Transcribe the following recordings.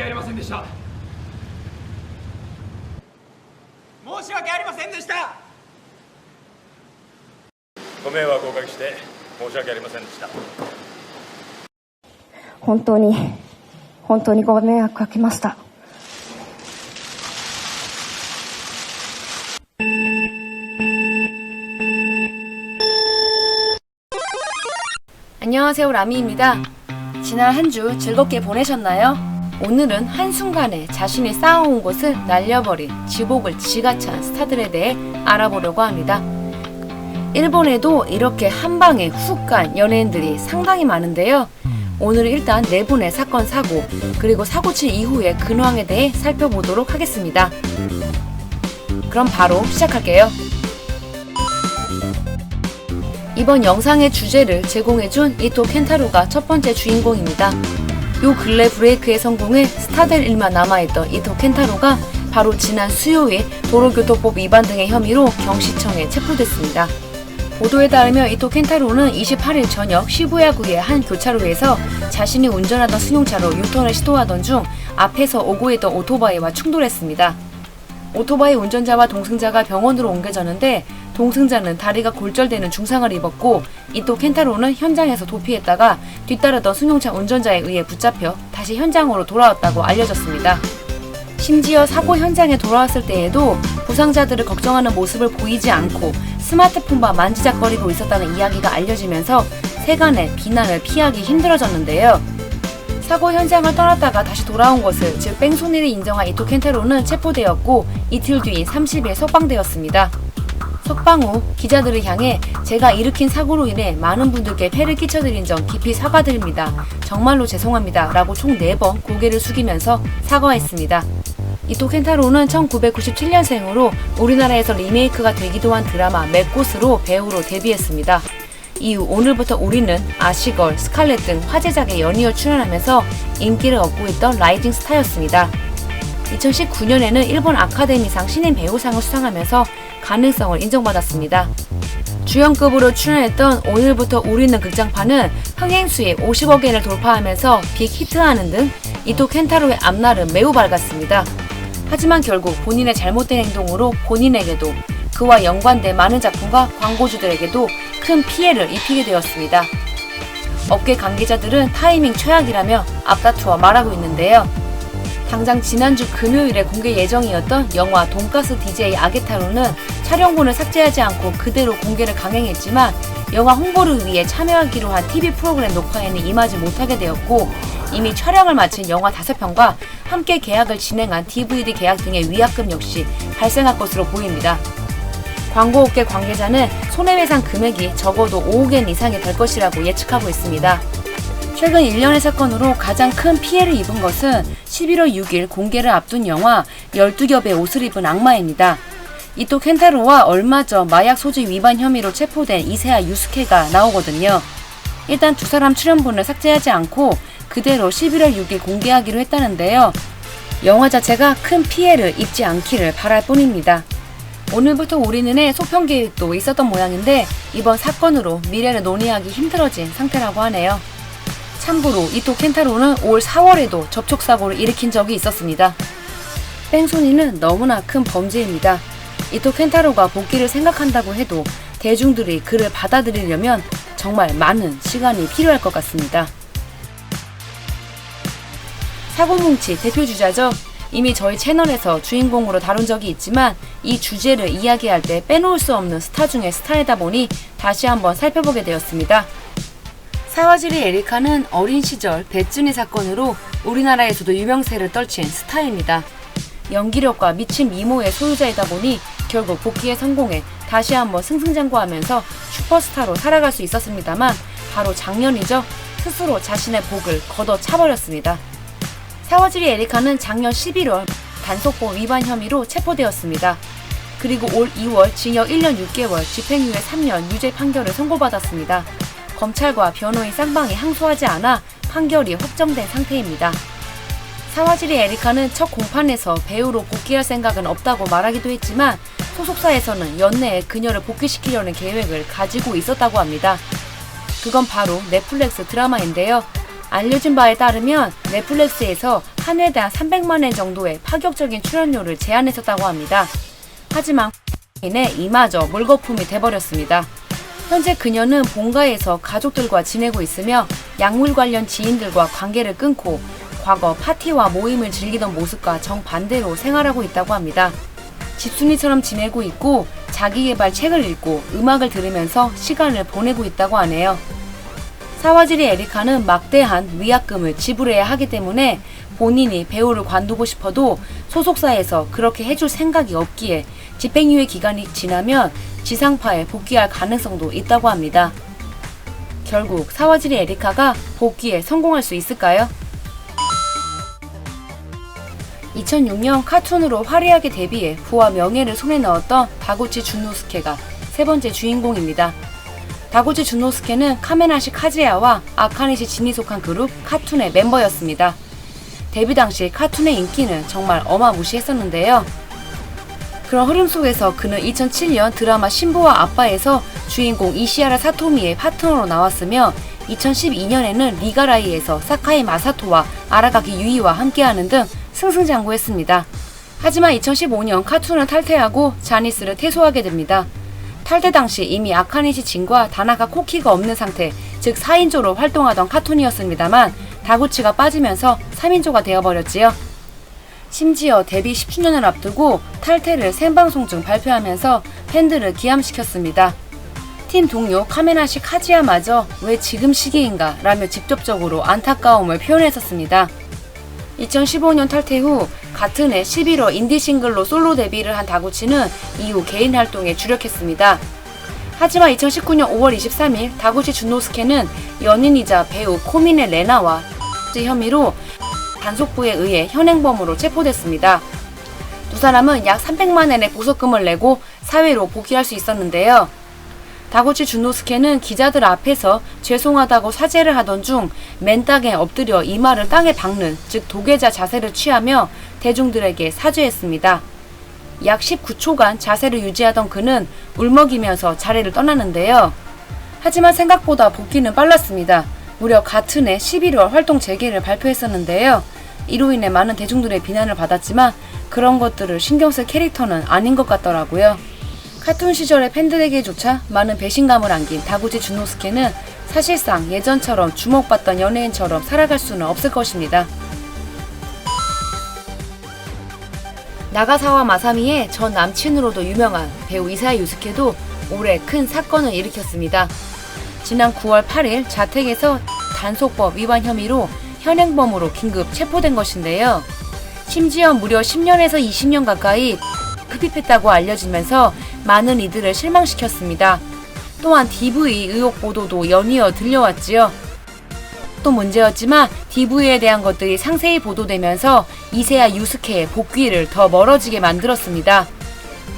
訳ありませんでした。申し訳ありませんでした。ご迷惑をおかけして申し訳ありませんでした。本当にご迷惑かけました。안녕하세요, 라미입니다. 지난 한 주 즐겁게 보내셨나요? 오늘은 한순간에 자신이 쌓아온 것을 날려버린 지복을 지가 찬 스타들에 대해 알아보려고 합니다. 일본에도 이렇게 한방에 훅 간 연예인들이 상당히 많은데요. 오늘은 일단 4분의 사건 사고, 그리고 사고 칠 이후의 근황에 대해 살펴보도록 하겠습니다. 그럼 바로 시작할게요. 이번 영상의 주제를 제공해준 이토 켄타로가 첫 번째 주인공입니다. 요 근래 브레이크에 성공해 스타될 일만 남아있던 이토 켄타로가 바로 지난 수요일 도로교통법 위반 등의 혐의로 경시청에 체포됐습니다. 보도에 따르면 이토 켄타로는 28일 저녁 시부야구의 한 교차로에서 자신이 운전하던 승용차로 유턴을 시도하던 중 앞에서 오고 있던 오토바이와 충돌했습니다. 오토바이 운전자와 동승자가 병원으로 옮겨졌는데 동승자는 다리가 골절되는 중상을 입었고 이토 켄타로는 현장에서 도피했다가 뒤따르던 승용차 운전자에 의해 붙잡혀 다시 현장으로 돌아왔다고 알려졌습니다. 심지어 사고 현장에 돌아왔을 때에도 부상자들을 걱정하는 모습을 보이지 않고 스마트폰만 만지작거리고 있었다는 이야기가 알려지면서 세간의 비난을 피하기 힘들어졌는데요. 사고 현장을 떠났다가 다시 돌아온 것을 즉 뺑소니를 인정한 이토 켄타로는 체포되었고 이틀 뒤인 30일 석방되었습니다. 석방 후 기자들을 향해 제가 일으킨 사고로 인해 많은 분들께 폐를 끼쳐드린 점 깊이 사과드립니다. 정말로 죄송합니다. 라고 총 4번 고개를 숙이면서 사과했습니다. 이토 켄타로는 1997년생으로 우리나라에서 리메이크가 되기도 한 드라마 맥꽃으로 배우로 데뷔했습니다. 이후 오늘부터 우리는 아시걸, 스칼렛 등 화제작에 연이어 출연하면서 인기를 얻고 있던 라이징 스타였습니다. 2019년에는 일본 아카데미상 신인 배우상을 수상하면서 가능성을 인정받았습니다. 주연급으로 출연했던 오늘부터 우리는 극장판은 흥행 수입 50억 엔을 돌파하면서 빅히트하는 등 이토 켄타로의 앞날은 매우 밝았습니다. 하지만 결국 본인의 잘못된 행동으로 본인에게도 그와 연관된 많은 작품과 광고주들에게도 큰 피해를 입히게 되었습니다. 업계 관계자들은 타이밍 최악이라며 앞다투어 말하고 있는데요. 당장 지난주 금요일에 공개 예정이었던 영화 돈가스 DJ 아게타로는 촬영본을 삭제하지 않고 그대로 공개를 강행했지만 영화 홍보를 위해 참여하기로 한 TV 프로그램 녹화에는 임하지 못하게 되었고 이미 촬영을 마친 영화 5편과 함께 계약을 진행한 DVD 계약 등의 위약금 역시 발생할 것으로 보입니다. 광고업계 관계자는 손해배상 금액이 적어도 5억 엔 이상이 될 것이라고 예측하고 있습니다. 최근 1년의 사건으로 가장 큰 피해를 입은 것은 11월 6일 공개를 앞둔 영화 12겹의 옷을 입은 악마입니다. 이토 켄타로와 얼마 전 마약 소지 위반 혐의로 체포된 이세아 유스케가 나오거든요. 일단 두 사람 출연분을 삭제하지 않고 그대로 11월 6일 공개하기로 했다는데요. 영화 자체가 큰 피해를 입지 않기를 바랄 뿐입니다. 오늘부터 우리는의 소편 계획도 있었던 모양인데 이번 사건으로 미래를 논의하기 힘들어진 상태라고 하네요. 참고로 이토 켄타로는 올 4월에도 접촉사고를 일으킨 적이 있었습니다. 뺑소니는 너무나 큰 범죄입니다. 이토 켄타로가 복귀를 생각한다고 해도 대중들이 그를 받아들이려면 정말 많은 시간이 필요할 것 같습니다. 사고뭉치 대표주자죠. 이미 저희 채널에서 주인공으로 다룬 적이 있지만 이 주제를 이야기할 때 빼놓을 수 없는 스타 중의 스타이다 보니 다시 한번 살펴보게 되었습니다. 사와지리 에리카는 어린 시절 배쯔니 사건으로 우리나라에서도 유명세를 떨친 스타입니다. 연기력과 미친 미모의 소유자이다 보니 결국 복귀에 성공해 다시 한번 승승장구하면서 슈퍼스타로 살아갈 수 있었습니다만 바로 작년이죠. 스스로 자신의 복을 걷어차버렸습니다. 사와지리 에리카는 작년 11월 단속법 위반 혐의로 체포되었습니다. 그리고 올 2월 징역 1년 6개월, 집행유예 3년 유죄 판결을 선고받았습니다. 검찰과 변호인 쌍방이 항소하지 않아 판결이 확정된 상태입니다. 사와지리 에리카는 첫 공판에서 배우로 복귀할 생각은 없다고 말하기도 했지만 소속사에서는 연내에 그녀를 복귀시키려는 계획을 가지고 있었다고 합니다. 그건 바로 넷플릭스 드라마인데요. 알려진 바에 따르면 넷플릭스에서 한 회당 300만엔 정도의 파격적인 출연료를 제안했었다고 합니다. 하지만 인해 이마저 물거품이 돼버렸습니다. 현재 그녀는 본가에서 가족들과 지내고 있으며 약물 관련 지인들과 관계를 끊고 과거 파티와 모임을 즐기던 모습과 정반대로 생활하고 있다고 합니다. 집순이처럼 지내고 있고 자기계발 책을 읽고 음악을 들으면서 시간을 보내고 있다고 하네요. 사와지리 에리카는 막대한 위약금을 지불해야 하기 때문에 본인이 배우를 관두고 싶어도 소속사에서 그렇게 해줄 생각이 없기에 집행유예 기간이 지나면 지상파에 복귀할 가능성도 있다고 합니다. 결국 사와지리 에리카가 복귀에 성공할 수 있을까요? 2006년 카툰으로 화려하게 데뷔해 부와 명예를 손에 넣었던 다구치 준노스케가 세 번째 주인공입니다. 다구치 준노스케는 카메나시 카즈야와 아카네시 진이 속한 그룹 카툰의 멤버였습니다. 데뷔 당시 카툰의 인기는 정말 어마무시했었는데요. 그런 흐름 속에서 그는 2007년 드라마 신부와 아빠에서 주인공 이시하라 사토미의 파트너로 나왔으며 2012년에는 리가라이에서 사카이 마사토와 아라가키 유이와 함께하는 등 승승장구했습니다. 하지만 2015년 카툰을 탈퇴하고 자니스를 퇴소하게 됩니다. 탈퇴 당시 이미 아카네시 진과 다나카 코키가 없는 상태, 즉 4인조로 활동하던 카툰이었습니다만 다구치가 빠지면서 3인조가 되어버렸지요. 심지어 데뷔 10주년을 앞두고 탈퇴를 생방송 중 발표하면서 팬들을 기함시켰습니다. 팀 동료 카메나시 카즈야마저 왜 지금 시기인가 라며 직접적으로 안타까움을 표현했었습니다. 2015년 탈퇴 후 같은 해 11월 인디 싱글로 솔로 데뷔를 한 다구치는 이후 개인 활동에 주력했습니다. 하지만 2019년 5월 23일 다구치 준노스케는 연인이자 배우 코미네 레나와 혐의로 단속부에 의해 현행범으로 체포됐습니다. 두 사람은 약 300만엔의 보석금을 내고 사회로 복귀할 수 있었는데요. 다구치 준노스케는 기자들 앞에서 죄송하다고 사죄를 하던 중 맨땅에 엎드려 이마를 땅에 박는, 즉 도계자 자세를 취하며 대중들에게 사죄했습니다. 약 19초간 자세를 유지하던 그는 울먹이면서 자리를 떠나는데요. 하지만 생각보다 복귀는 빨랐습니다. 무려 같은 해 11월 활동 재개를 발표했었는데요. 이로 인해 많은 대중들의 비난을 받았지만 그런 것들을 신경 쓸 캐릭터는 아닌 것 같더라고요. 카툰 시절의 팬들에게조차 많은 배신감을 안긴 다구치 준노스케는 사실상 예전처럼 주목받던 연예인처럼 살아갈 수는 없을 것입니다. 나가사와 마사미의 전 남친으로도 유명한 배우 이사야 유스케도 올해 큰 사건을 일으켰습니다. 지난 9월 8일 자택에서 단속법 위반 혐의로 현행범으로 긴급 체포된 것인데요. 심지어 무려 10년에서 20년 가까이 흡입했다고 알려지면서 많은 이들을 실망시켰습니다. 또한 DV 의혹 보도도 연이어 들려왔지요. 또 문제였지만 DV에 대한 것들이 상세히 보도되면서 이세야 유스케의 복귀를 더 멀어지게 만들었습니다.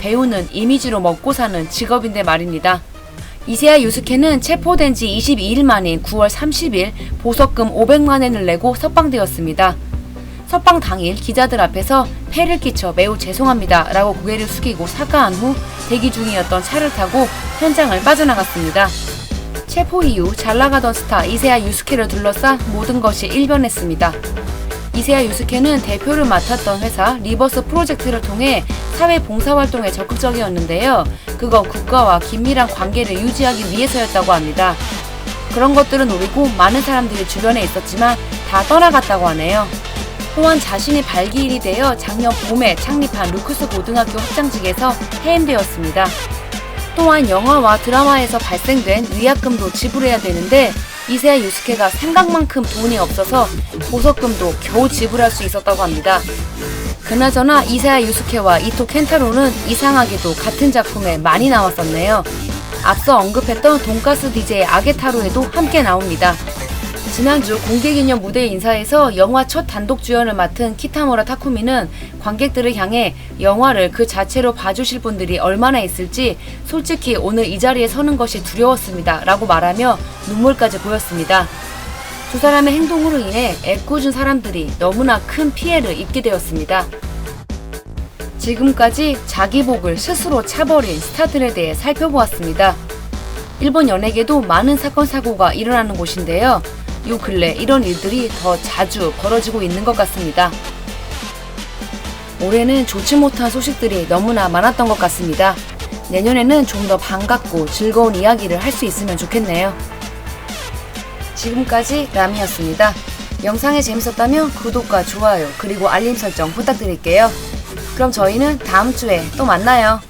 배우는 이미지로 먹고 사는 직업인데 말입니다. 이세야 유스케는 체포된 지 22일 만인 9월 30일 보석금 500만엔을 내고 석방되었습니다. 석방 당일 기자들 앞에서 폐를 끼쳐 매우 죄송합니다 라고 고개를 숙이고 사과한 후 대기 중이었던 차를 타고 현장을 빠져나갔습니다. 체포 이후 잘나가던 스타 이세야 유스케를 둘러싸 모든 것이 일변했습니다. 이세야 유스케는 대표를 맡았던 회사 리버스 프로젝트를 통해 사회 봉사활동에 적극적이었는데요. 그건 국가와 긴밀한 관계를 유지하기 위해서였다고 합니다. 그런 것들은 노리고 많은 사람들이 주변에 있었지만 다 떠나갔다고 하네요. 또한 자신이 발기일이 되어 작년 봄에 창립한 루크스 고등학교 학장직에서 해임되었습니다. 또한 영화와 드라마에서 발생된 위약금도 지불해야 되는데 이세야 유스케가 생각만큼 돈이 없어서 보석금도 겨우 지불할 수 있었다고 합니다. 그나저나 이세야 유스케와 이토 켄타로는 이상하게도 같은 작품에 많이 나왔었네요. 앞서 언급했던 돈가스 DJ 아게타로에도 함께 나옵니다. 지난주 공개기념 무대 인사에서 영화 첫 단독 주연을 맡은 키타무라 타쿠미는 관객들을 향해 영화를 그 자체로 봐주실 분들이 얼마나 있을지 솔직히 오늘 이 자리에 서는 것이 두려웠습니다 라고 말하며 눈물까지 보였습니다. 두 사람의 행동으로 인해 애꿎은 사람들이 너무나 큰 피해를 입게 되었습니다. 지금까지 자기 복을 스스로 차버린 스타들에 대해 살펴보았습니다. 일본 연예계도 많은 사건 사고가 일어나는 곳인데요. 요 근래 이런 일들이 더 자주 벌어지고 있는 것 같습니다. 올해는 좋지 못한 소식들이 너무나 많았던 것 같습니다. 내년에는 좀 더 반갑고 즐거운 이야기를 할 수 있으면 좋겠네요. 지금까지 라미였습니다. 영상이 재밌었다면 구독과 좋아요 그리고 알림 설정 부탁드릴게요. 그럼 저희는 다음 주에 또 만나요.